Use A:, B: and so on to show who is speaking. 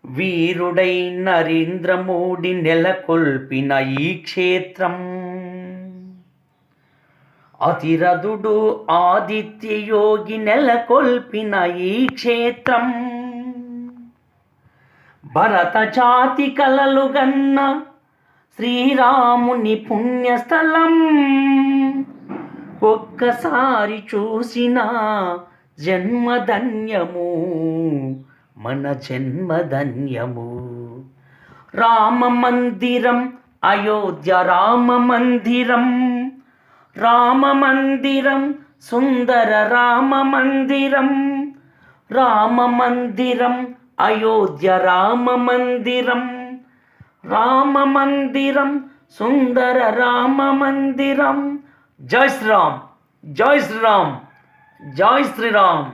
A: వీరుడై నరేంద్ర మోడీ నెలకొల్పిన ఈ క్షేత్రం, అతిరథుడు ఆదిత్య యోగి నెలకొల్పిన ఈ క్షేత్రం, భరత జాతి కలలు గన్న శ్రీరాముని పుణ్యస్థలం. ఒక్కసారి చూసిన జన్మధన్యము, మన జన్మధన్యము. రామ మందిరం అయోధ్య, రామ మందిరం, రామ మందిరం సుందర రామ మందిరం, రామ మందిరం అయోధ్య, రామ మందిరం, రామ మందిరం సుందర రామ మందిరం. జై శ్రీరామ్, జై శ్రీరామ్, జై శ్రీరామ్.